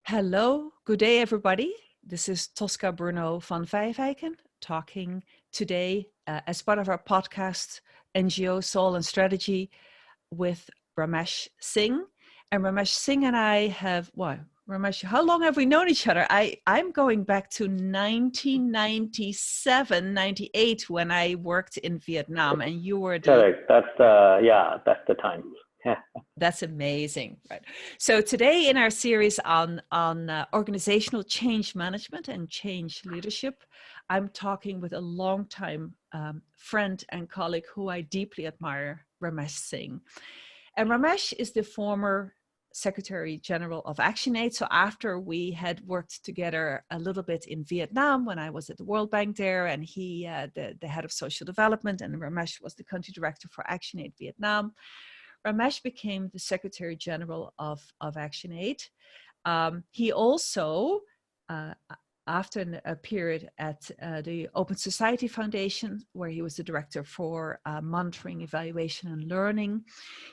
Hello, good day, everybody. This is Tosca Bruno van Vijwijken talking today as part of our podcast, NGO Soul and Strategy with Ramesh Singh. And Ramesh Singh and I have, Ramesh, how long have we known each other? I'm going back to 1997, 98 when I worked in Vietnam and you were the... Correct. That's the time. Yeah. That's amazing, right? So today in our series on organizational change management and change leadership, I'm talking with a longtime friend and colleague who I deeply admire, Ramesh Singh. And Ramesh is the former Secretary General of ActionAid. So after we had worked together a little bit in Vietnam when I was at the World Bank there, and he, the head of social development, and Ramesh was the country director for ActionAid Vietnam. Ramesh became the Secretary General of ActionAid. He also, after a period at the Open Society Foundation, where he was the director for monitoring, evaluation, and learning,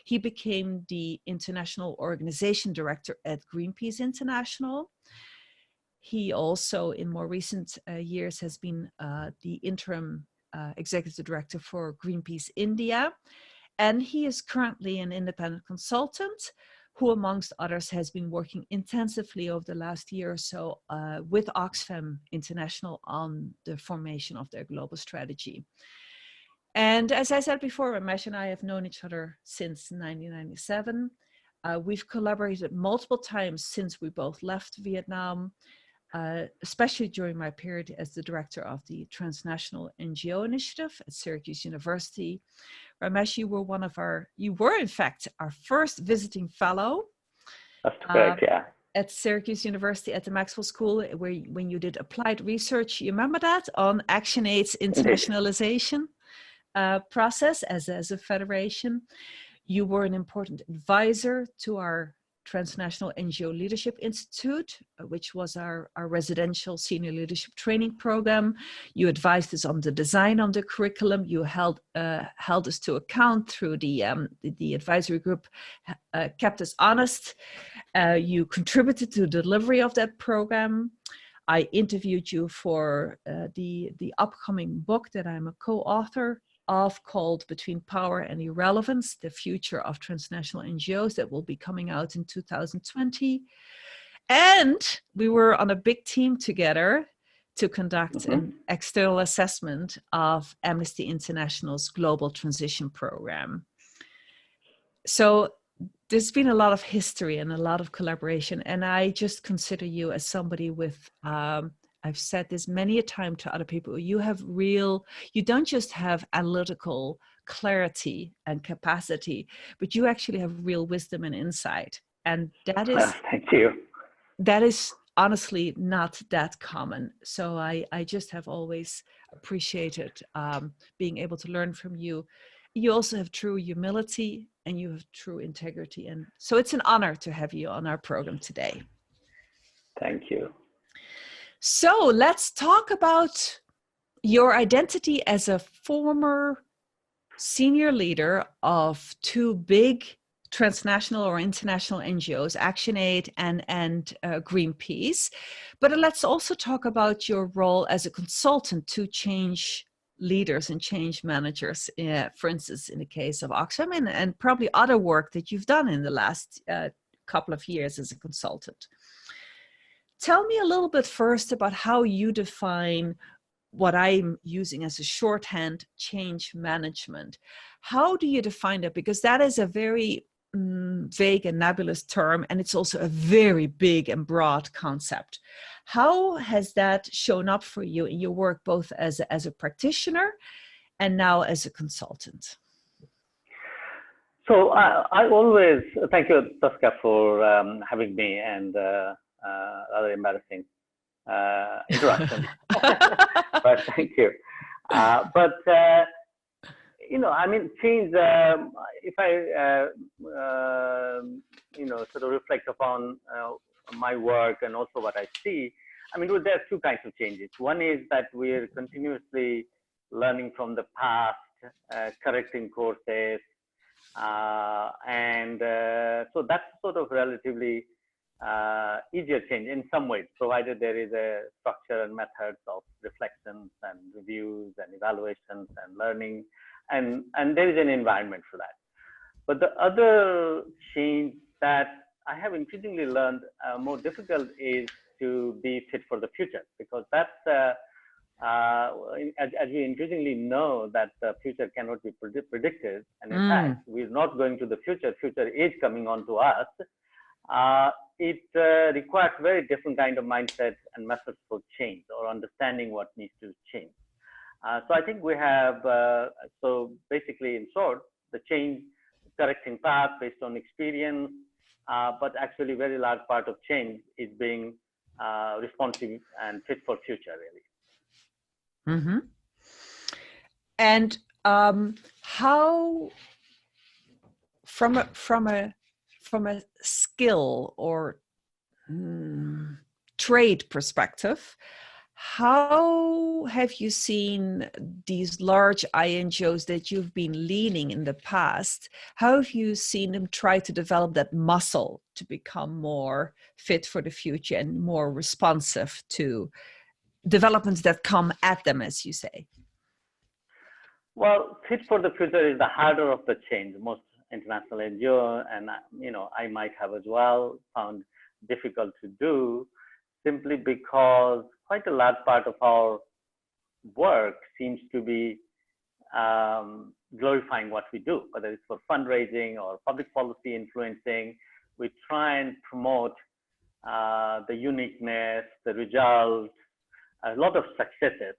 he became the International Organization Director at Greenpeace International. He also, in more recent years, has been the interim executive director for Greenpeace India. And he is currently an independent consultant who, amongst others, has been working intensively over the last year or so with Oxfam International on the formation of their global strategy. And as I said before, Ramesh and I have known each other since 1997. We've collaborated multiple times since we both left Vietnam, especially during my period as the director of the Transnational NGO Initiative at Syracuse University. Ramesh, you were in fact our first visiting fellow. That's correct, yeah. At Syracuse University at the Maxwell School, when you did applied research, you remember that, on ActionAid's internationalization process as a federation. You were an important advisor to our Transnational NGO Leadership Institute, which was our residential senior leadership training program. You advised us on the design of the curriculum. You held us to account through the advisory group, kept us honest. You contributed to the delivery of that program. I interviewed you for the upcoming book that I'm a co-author of, called Between Power and Irrelevance, the Future of Transnational NGOs, that will be coming out in 2020. And we were on a big team together to conduct an external assessment of Amnesty International's Global Transition Program. So there's been a lot of history and a lot of collaboration, and I just consider you as somebody with I've said this many a time to other people, you don't just have analytical clarity and capacity, but you actually have real wisdom and insight. And that is, thank you. That is honestly not that common. So I just have always appreciated being able to learn from you. You also have true humility and you have true integrity. And so it's an honor to have you on our program today. Thank you. So let's talk about your identity as a former senior leader of two big transnational or international NGOs, ActionAid and Greenpeace. But let's also talk about your role as a consultant to change leaders and change managers, for instance, in the case of Oxfam, and probably other work that you've done in the last couple of years as a consultant. Tell me a little bit first about how you define what I'm using as a shorthand, change management. How do you define that? Because that is a very vague and nebulous term, and it's also a very big and broad concept. How has that shown up for you in your work, both as a practitioner and now as a consultant? So I always, thank you, Tosca, for having me, and rather embarrassing introduction. But thank you. I mean, change, if I, sort of reflect upon my work and also what I see, I mean, there are two kinds of changes. One is that we're continuously learning from the past, correcting courses, so that's sort of relatively easier change in some ways, provided there is a structure and methods of reflections and reviews and evaluations and learning, and there is an environment for that. But the other change that I have increasingly learned more difficult is to be fit for the future, because that's as we increasingly know that the future cannot be predicted, and in fact we're not going to the future. Future is coming on to us. It requires very different kind of mindset and methods for change or understanding what needs to change. So I think we have, so basically in short, the change correcting path based on experience, but actually very large part of change is being responsive and fit for future, really. Mm-hmm. And how, from a skill or trade perspective, how have you seen these large INGOs that you've been leading in the past? How have you seen them try to develop that muscle to become more fit for the future and more responsive to developments that come at them, as you say? Well, fit for the future is the harder of the change. Most international NGO, and I might have as well, found difficult to do, simply because quite a large part of our work seems to be glorifying what we do, whether it's for fundraising or public policy influencing. We try and promote the uniqueness, the results, a lot of successes.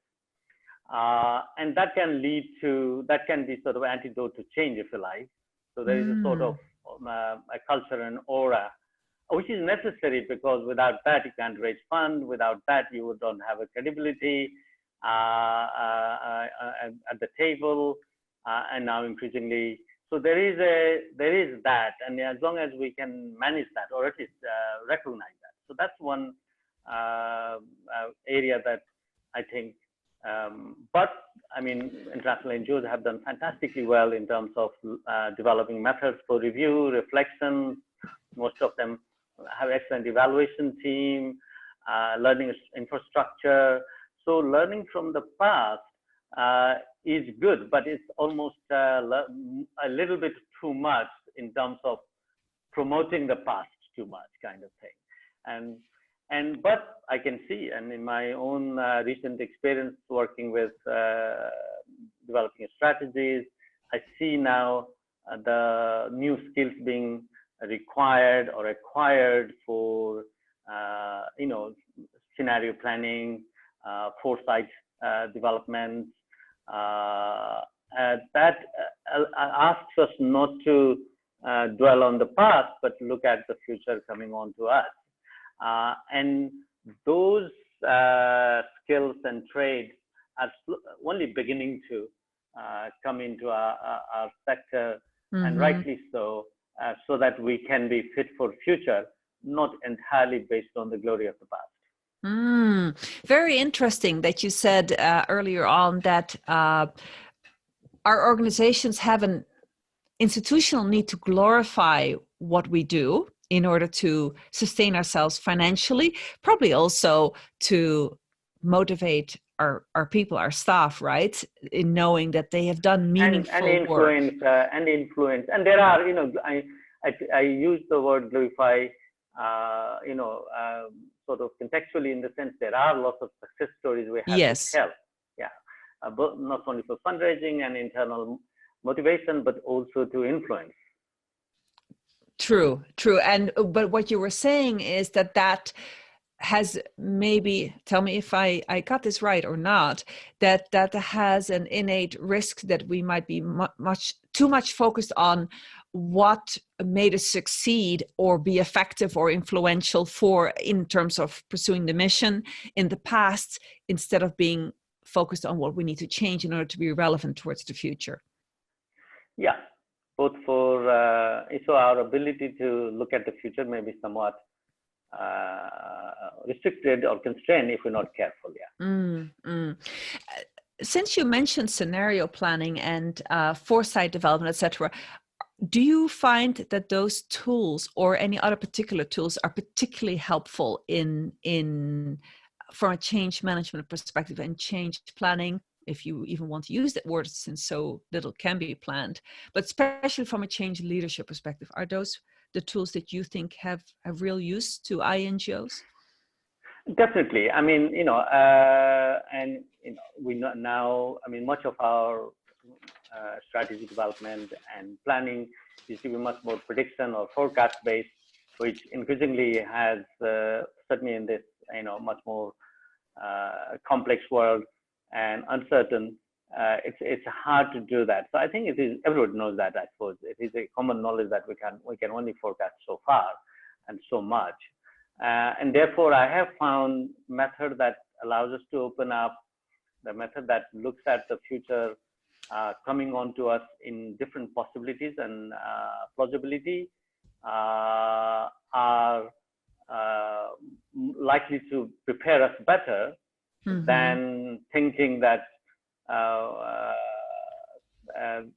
And that can lead to, that can be sort of antidote to change, if you like. So there is a sort of a culture and aura, which is necessary, because without that, you can't raise funds. Without that, you don't have a credibility at the table, and now increasingly. So there is that, and as long as we can manage that, or at least recognize that. So that's one area that I think, but I mean, international NGOs have done fantastically well in terms of developing methods for review, reflection. Most of them have excellent evaluation team, learning infrastructure. So learning from the past is good, but it's almost a little bit too much in terms of promoting the past too much, kind of thing. But I can see, and in my own recent experience working with developing strategies, I see now the new skills being required or acquired for scenario planning, foresight development. That asks us not to dwell on the past, but look at the future coming on to us. And those skills and trades are only beginning to come into our sector, and rightly so, so that we can be fit for future, not entirely based on the glory of the past. Very interesting that you said earlier on that our organizations have an institutional need to glorify what we do in order to sustain ourselves financially, probably also to motivate our people, our staff, right, in knowing that they have done meaningful work. And influence. And there are, I use the word glorify, sort of contextually, in the sense there are lots of success stories we have to tell. Yeah, but not only for fundraising and internal motivation, but also to influence. True. But what you were saying is that has, maybe tell me if I got this right or not, that has an innate risk that we might be too much focused on what made us succeed or be effective or influential in terms of pursuing the mission in the past, instead of being focused on what we need to change in order to be relevant towards the future. Yeah, both for so our ability to look at the future may be somewhat restricted or constrained if we're not careful. Yeah. Since you mentioned scenario planning and foresight development, etc., do you find that those tools or any other particular tools are particularly helpful in from a change management perspective and change planning, if you even want to use that word, since so little can be planned, but especially from a change leadership perspective? Are those the tools that you think have real use to INGOs? Definitely. I mean, and we know now. I mean, much of our strategy development and planning is to be much more prediction or forecast based, which increasingly has certainly in this much more complex world and uncertain. It's hard to do that. So I think it is. Everyone knows that. I suppose it is a common knowledge that we can only forecast so far and so much. And therefore, I have found method that allows us to open up, the method that looks at the future coming on to us in different possibilities and plausibility are likely to prepare us better than thinking that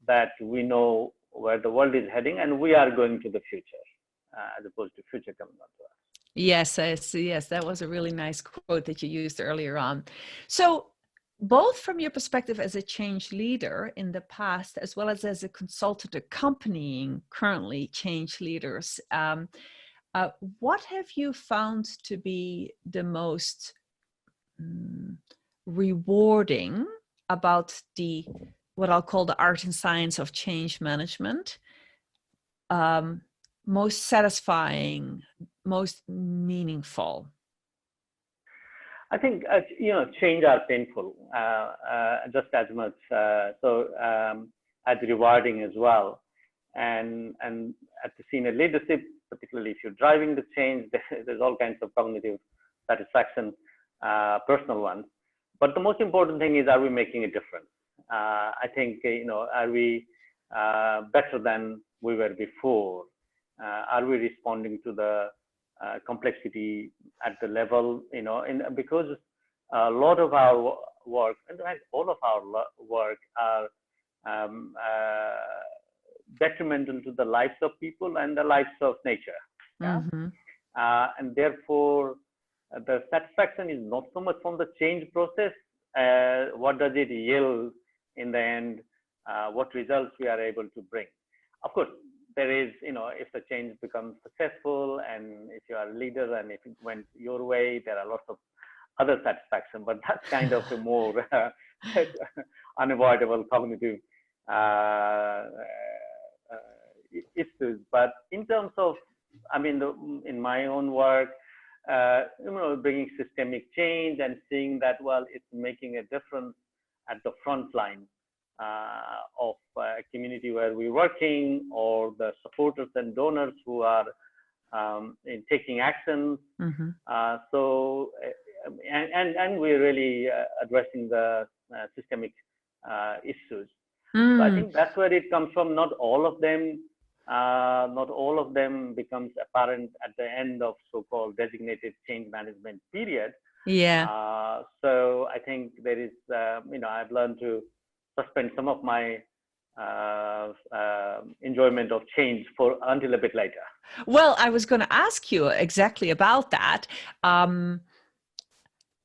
that we know where the world is heading and we are going to the future as opposed to future coming on to us. Yes, yes, that was a really nice quote that you used earlier on. So both from your perspective as a change leader in the past, as well as a consultant accompanying currently change leaders, what have you found to be the most rewarding about what I'll call the art and science of change management? Most satisfying, most meaningful? I think change are painful just as much, so as rewarding as well. And at the senior leadership, particularly if you're driving the change, there's all kinds of cognitive satisfaction, personal ones. But the most important thing is, are we making a difference? I think are we better than we were before? Are we responding to the complexity at the level, because a lot of our work, and all of our work, are detrimental to the lives of people and the lives of nature. Yeah? And therefore, the satisfaction is not so much from the change process. What does it yield in the end? What results we are able to bring? Of course, there is, if the change becomes successful and if you are a leader and if it went your way, there are lots of other satisfaction, but that's kind of a more unavoidable cognitive issues. But in terms of, I mean, in my own work, bringing systemic change and seeing that, well, it's making a difference at the front line of a community where we're working, or the supporters and donors who are in taking actions. So, and we're really addressing the systemic issues. So I think that's where it comes from. Not all of them becomes apparent at the end of so-called designated change management period. Yeah. So I think there is, I've learned to suspend some of my enjoyment of change until a bit later. Well, I was going to ask you exactly about that.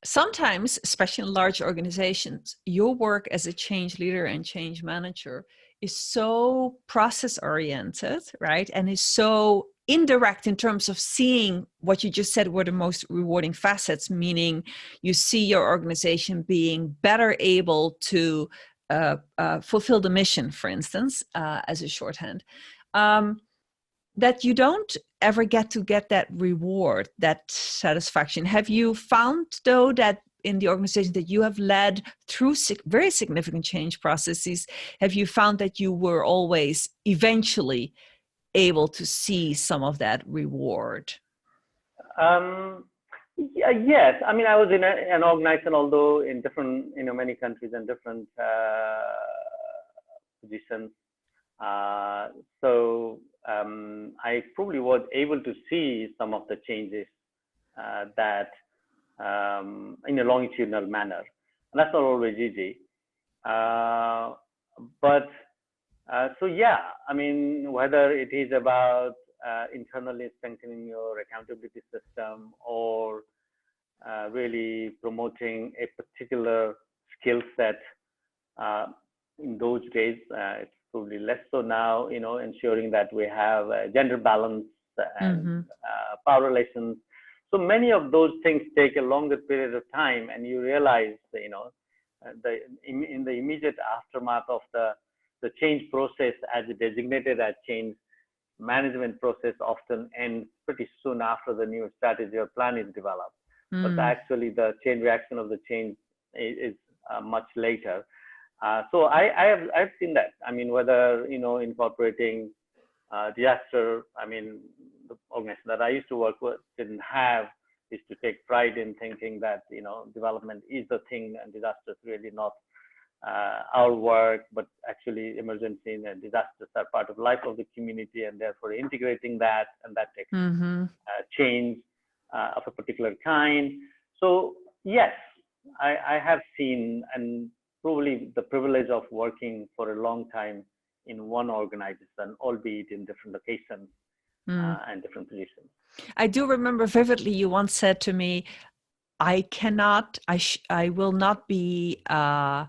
Sometimes, especially in large organizations, your work as a change leader and change manager is so process oriented, right? And is so indirect in terms of seeing what you just said were the most rewarding facets, meaning you see your organization being better able to fulfill the mission, for instance, as a shorthand, that you don't ever get that reward, that satisfaction. Have you found, though, that in the organization that you have led through very significant change processes, have you found that you were always eventually able to see some of that reward? Yes. I mean, I was in an organization, although in different, many countries and different positions. So I probably was able to see some of the changes that in a longitudinal manner. And that's not always easy. But So yeah, I mean, whether it is about internally strengthening your accountability system or really promoting a particular skill set, in those days, it's probably less so now, ensuring that we have gender balance and power relations. So many of those things take a longer period of time, and you realize, in the immediate aftermath of the change process, as designated as change management process, often ends pretty soon after the new strategy or plan is developed. But actually, the chain reaction of the change is much later. So I've seen that. I mean, whether incorporating disaster. I mean, the organization that I used to work with didn't have is to take pride in thinking that development is the thing and disasters really not our work, but actually emergency and disasters are part of life of the community, and therefore integrating that, and that takes change of a particular kind. So yes, I have seen, and probably the privilege of working for a long time in one organization, albeit in different locations and different positions. I do remember vividly you once said to me, I will not be a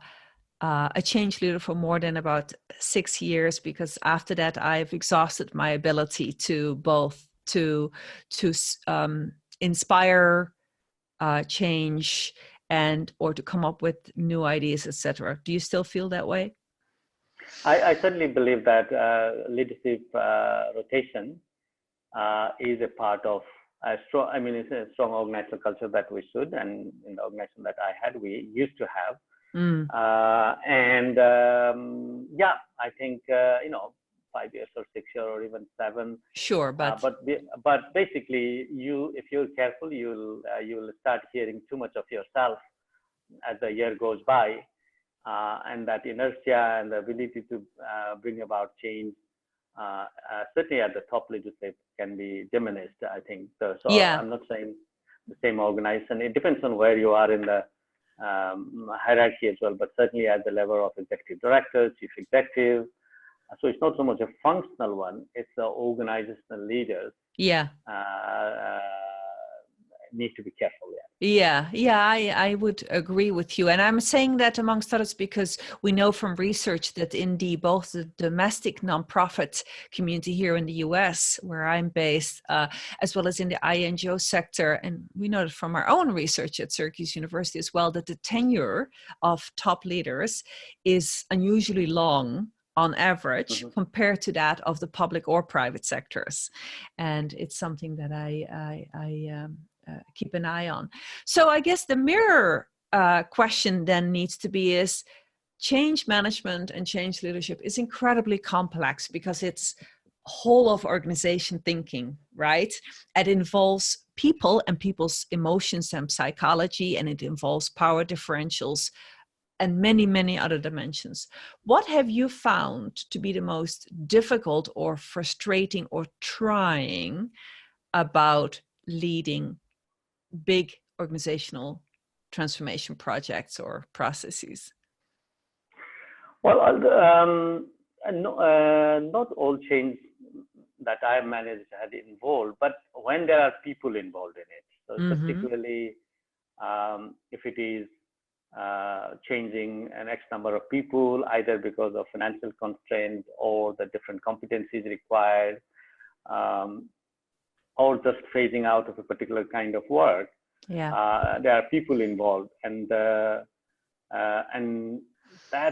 change leader for more than about 6 years, because after that I've exhausted my ability to both to inspire change or to come up with new ideas, etc. Do you still feel that way? I certainly believe that leadership rotation is a part of a strong. I mean, it's a strong organizational culture that we should, and in the organization that I had, we used to have. Yeah, I think 5 years or 6 years or even 7. Sure, but basically, if you're careful, you'll start hearing too much of yourself as the year goes by, and that inertia and the ability to bring about change, certainly at the top leadership, can be diminished, I think. So yeah. I'm not saying the same organization. It depends on where you are in the hierarchy as well, but certainly at the level of executive director, chief executive. So it's not so much a functional one, it's the organizational leaders. Yeah. Need to be careful. Yeah, I would agree with you. And I'm saying that amongst others because we know from research that in both the domestic nonprofit community here in the US, where I'm based, as well as in the INGO sector, and we know that from our own research at Syracuse University as well, that the tenure of top leaders is unusually long on average compared to that of the public or private sectors. And it's something that I keep an eye on. So I guess the mirror question then needs to be is change management and change leadership is incredibly complex because it's whole of organization thinking, right? It involves people and people's emotions and psychology, and it involves power differentials and many, many other dimensions. What have you found to be the most difficult or frustrating or trying about leading big organizational transformation projects or processes? Well, not all change that I have managed had involved, but when there are people involved in it, so particularly if it is changing an X number of people, either because of financial constraints or the different competencies required, or just phasing out of a particular kind of work. Yeah. There are people involved, and that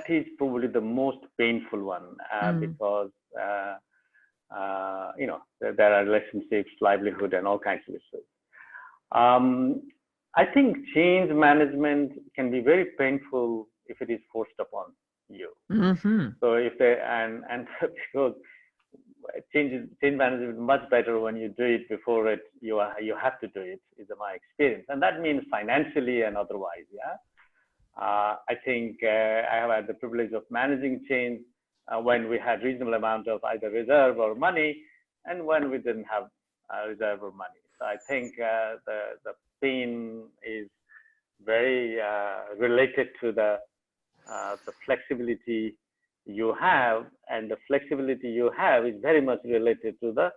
is probably the most painful one because there are relationships, livelihood, and all kinds of issues. I think change management can be very painful if it is forced upon you. So if and because change management is much better when you do it before you have to do it, is my experience, and that means financially and otherwise. Yeah, I think I have had the privilege of managing change when we had reasonable amount of either reserve or money, and when we didn't have reserve or money. So I think the pain is very related to the flexibility you have and the flexibility you have is very much related to the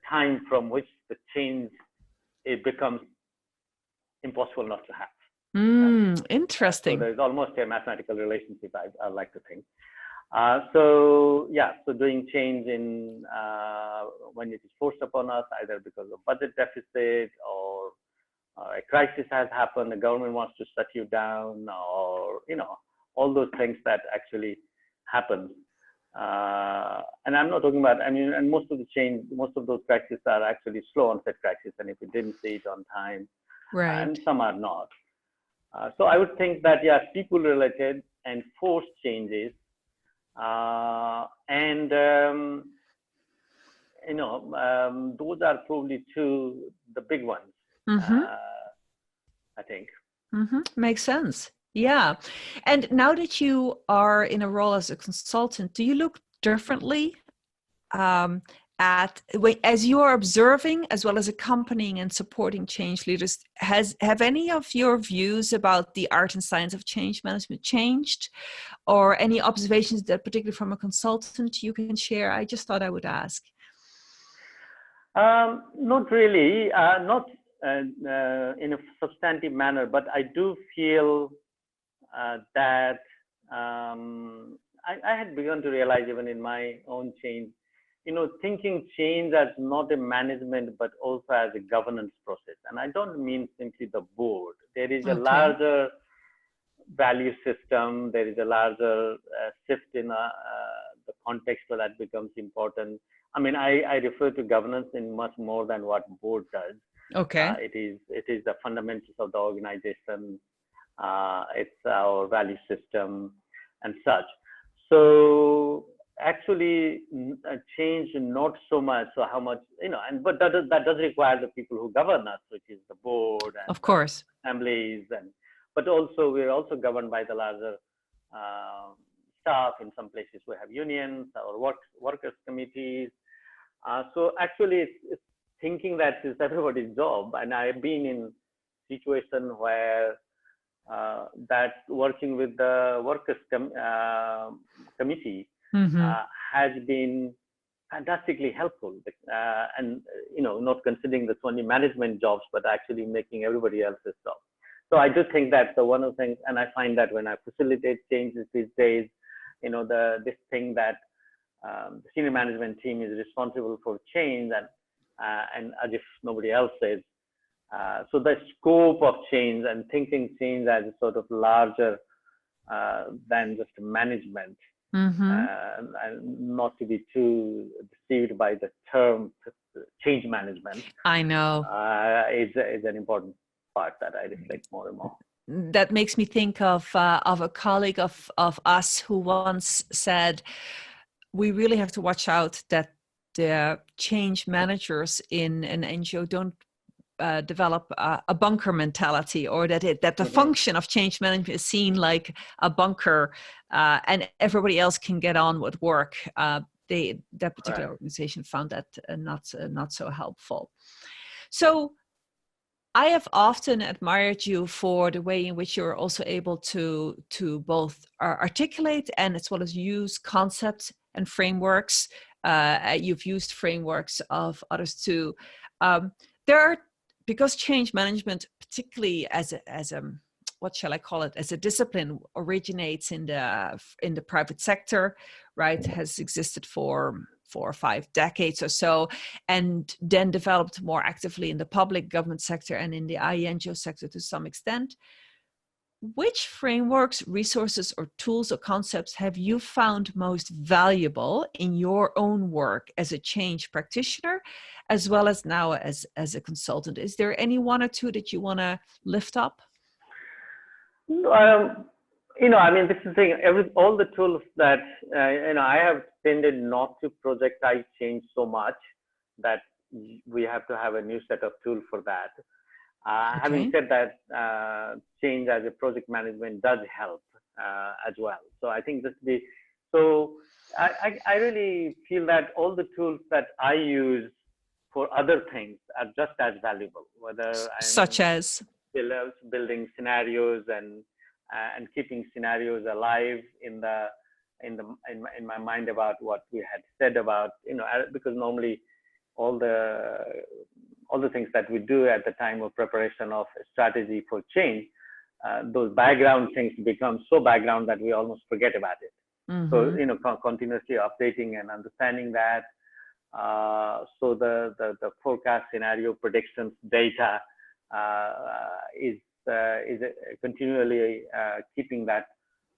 time from which the change, it becomes impossible not to have. So Interesting. there's almost a mathematical relationship, I like to think. So doing change in when it is forced upon us, either because of budget deficit or a crisis has happened, the government wants to shut you down, or all those things that actually happen. And I'm not talking about, and most of those crises are actually slow onset crises, and if we didn't see it on time, Right. and some are not. So I would think that people related and forced changes, and those are probably the big ones. I think. Makes sense. Yeah. And now that you are in a role as a consultant, do you look differently as you are observing as well as accompanying and supporting change leaders? Have any of your views about the art and science of change management changed, or any observations that, particularly from a consultant, you can share? I just thought I would ask. Not really, not in a substantive manner, but I do feel that I had begun to realize, even in my own change, thinking change as not a management, but also as a governance process. And I don't mean simply the board. There is a larger value system. There is a larger shift in the context where that becomes important. I refer to governance in much more than what board does. It is the fundamentals of the organization. It's our value system and such. So actually, change not so much. So how much, but that does require the people who govern us, which is the board and of course assemblies, but also we're also governed by the larger staff. In some places we have unions or workers committees. So actually, it's thinking that is everybody's job. And I've been in situation where that working with the workers committee has been fantastically helpful, and not considering the only management jobs, but actually making everybody else's job. So I do think that one of the things, and I find that when I facilitate changes these days, this thing that the senior management team is responsible for change, and as if nobody else is. So the scope of change and thinking change as a sort of larger than just management, and not to be too deceived by the term change management. I know. Is an important part that I reflect more and more. That makes me think of a colleague of us who once said, we really have to watch out that the change managers in an NGO don't develop a bunker mentality, or that the function of change management is seen like a bunker, and everybody else can get on with work. That particular organization found that not so helpful. So I have often admired you for the way in which you're also able to both articulate and as well as use concepts and frameworks. You've used frameworks of others too. Because change management, particularly as a what shall I call it, as a discipline, originates in the private sector, right? Has existed for 4 or 5 decades or so, and then developed more actively in the public government sector and in the INGO sector to some extent. Which frameworks, resources, or tools or concepts have you found most valuable in your own work as a change practitioner, as well as now as a consultant? Is there any one or two that you want to lift up? This is the thing. All the tools that I have tended not to projectize change so much that we have to have a new set of tools for that. Having said that, change as a project management does help as well. So I think I really feel that all the tools that I use for other things are just as valuable, whether such as building scenarios and keeping scenarios alive in the in my mind about what we had said about, because normally all the things that we do at the time of preparation of a strategy for change, those background things become so background that we almost forget about it. So, continuously updating and understanding that. So the forecast scenario predictions data is continually keeping that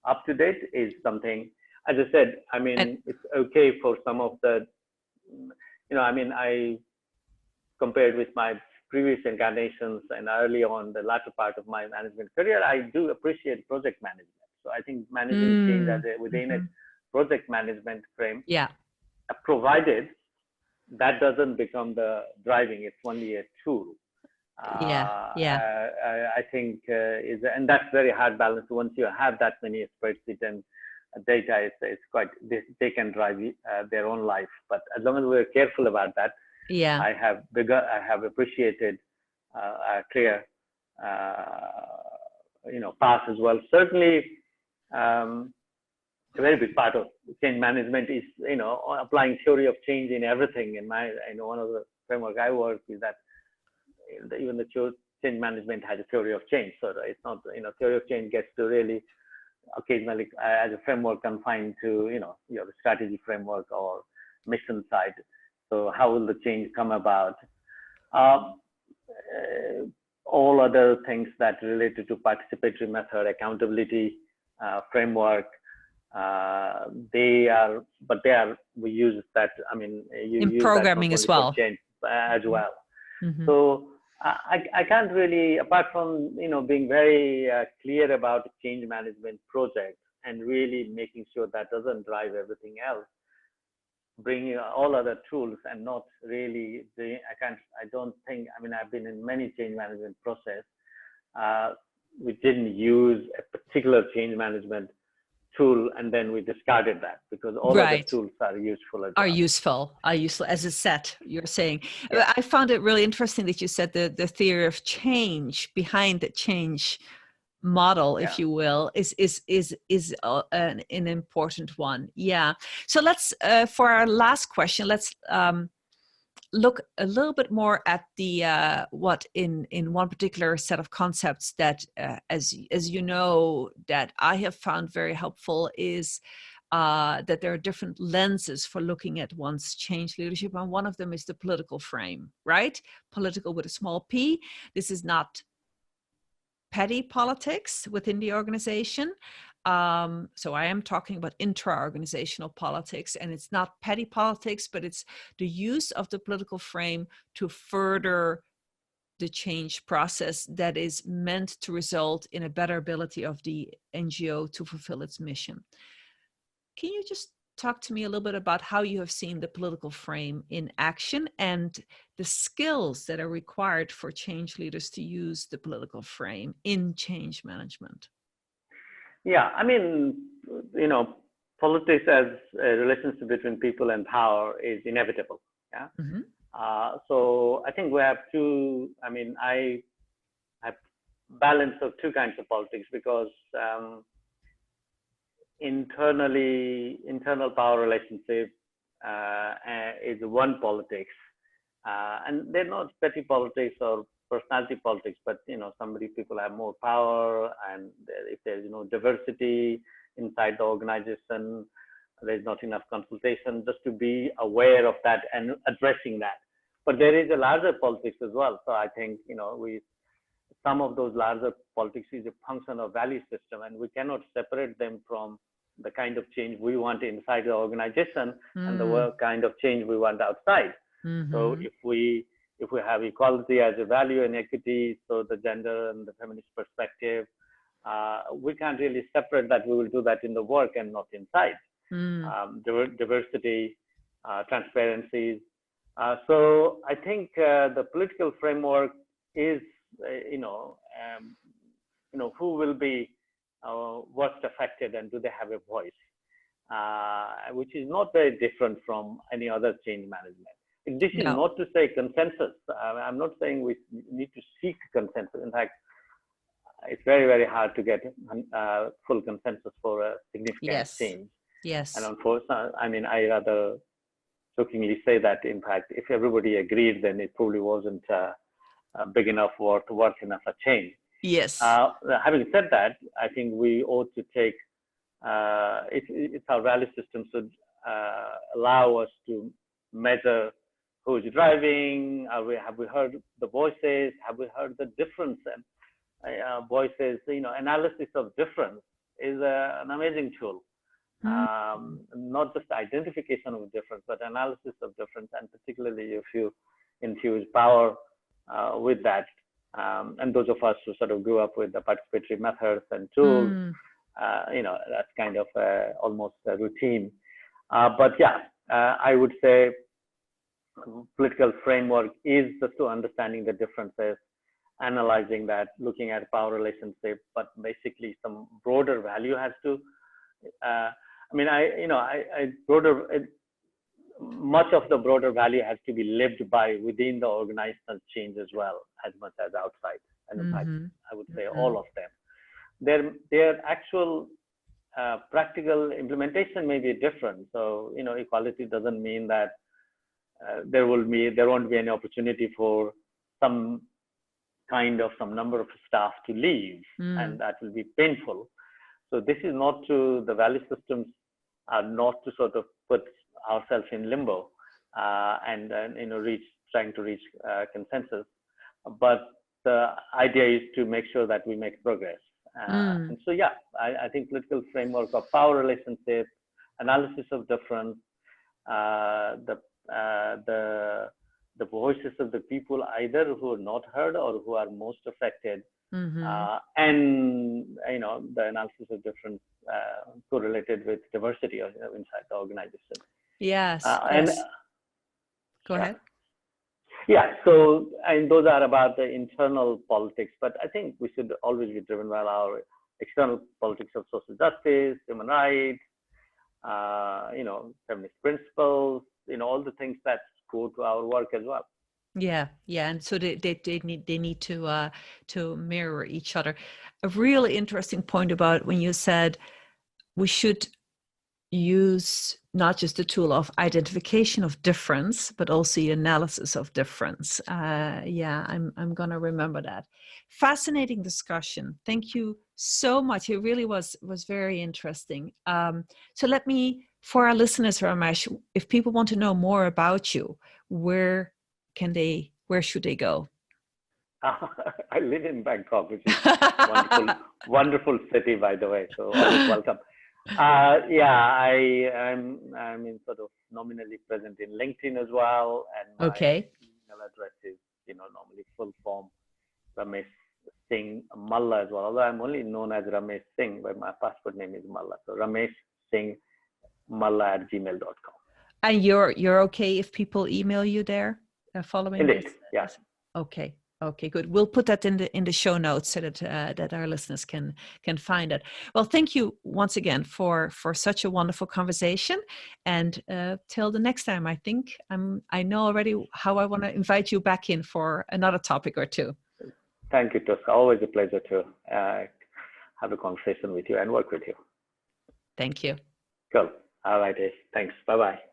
up to date is something. As I said, I mean, it's okay for some of the, I compared with my previous incarnations and early on the latter part of my management career, I do appreciate project management. So I think managing change as within a project management frame, provided that doesn't become the driving, it's only a tool. I think and that's very hard balance. Once you have that many spreadsheets and data, it's quite, they can drive their own life. But as long as we're careful about that, I have appreciated a clear, path as well. Certainly, a very big part of change management is, applying theory of change in everything. In one of the framework I work is that even the change management has a theory of change. So it's not, theory of change gets to really occasionally as a framework confined to, your strategy framework or mission side. So how will the change come about? All other things that related to participatory method, accountability framework, we use that. I mean, in use programming that as well. Change as well. So I can't really, apart from being very clear about change management project and really making sure that doesn't drive everything else, bringing all other tools and not really I've been in many change management process. We didn't use a particular change management tool and then we discarded that because all other tools are useful as well. Are useful as a set, you're saying. I found it really interesting that you said the theory of change behind the change model, if you will, is an important one. So let's for our last question, let's look a little bit more at the what in one particular set of concepts that as you know that I have found very helpful is that there are different lenses for looking at one's change leadership, and one of them is the political frame, right? Political with a small p. This is not petty politics within the organization. So I am talking about intra-organizational politics, and it's not petty politics, but it's the use of the political frame to further the change process that is meant to result in a better ability of the NGO to fulfill its mission. Can you just talk to me a little bit about how you have seen the political frame in action and the skills that are required for change leaders to use the political frame in change management? Yeah, I mean, politics as a relationship between people and power is inevitable. Yeah. So I think we have I have balance of two kinds of politics because internal power relationship is one politics, and they're not petty politics or personality politics, but people have more power, and if there's diversity inside the organization, there's not enough consultation. Just to be aware of that and addressing that. But there is a larger politics as well. So I think some of those larger politics is a function of value system, and we cannot separate them from the kind of change we want inside the organization and the kind of change we want outside. So if we have equality as a value and equity, so the gender and the feminist perspective, we can't really separate that. We will do that in the work and not inside. Diversity, transparency. So I think the political framework is, who will be what's affected and do they have a voice, which is not very different from any other change management. This is not to say consensus. I'm not saying we need to seek consensus. In fact, it's very, very hard to get full consensus for a significant change. Yes. And unfortunately, I mean, I rather jokingly say that, in fact, if everybody agreed, then it probably wasn't big enough or worth enough a change. Yes. Having said that, I think we ought to take, it's our value system should allow us to measure who's driving, have we heard the voices, have we heard the difference, and voices, analysis of difference is an amazing tool. Not just identification of difference, but analysis of difference, and particularly if you infuse power with that. And those of us who sort of grew up with the participatory methods and tools, that's kind of almost a routine. But yeah, I would say political framework is just to understanding the differences, analyzing that, looking at power relationship, but basically some broader value has to. Much of the broader value has to be lived by within the organizational change as well, as much as outside. And in fact, I would say all of them. Their actual practical implementation may be different. So, equality doesn't mean that there won't be any opportunity for some number of staff to leave, and that will be painful. So this is not to, the value systems are not to sort of put ourselves in limbo and trying to reach consensus, but the idea is to make sure that we make progress. And so, yeah, I think political framework of power relationships, analysis of difference, the voices of the people either who are not heard or who are most affected, and the analysis of difference correlated with diversity inside the organization. Yes. Go ahead. Yeah, so, and those are about the internal politics, but I think we should always be driven by our external politics of social justice, human rights, feminist principles, all the things that go to our work as well. Yeah, and so they need to mirror each other. A really interesting point about when you said we should use not just the tool of identification of difference, but also the analysis of difference. I'm going to remember that. Fascinating discussion. Thank you so much. It really was very interesting. So let me, for our listeners, Ramesh, if people want to know more about you, where should they go? I live in Bangkok, which is wonderful, wonderful city, by the way. So always welcome. I'm in sort of nominally present in LinkedIn as well, and my email address is normally full form Ramesh Singh Malla as well. Although I'm only known as Ramesh Singh, but my passport name is Malla. So Ramesh Singh Malla@gmail.com. And you're okay if people email you there following Indeed. this? Yes. Okay, good. We'll put that in the show notes so that our listeners can find it. Well, thank you once again for such a wonderful conversation. And till the next time, I think I know already how I want to invite you back in for another topic or two. Thank you, Tosca. Always a pleasure to have a conversation with you and work with you. Thank you. Cool. All right. Thanks. Bye-bye.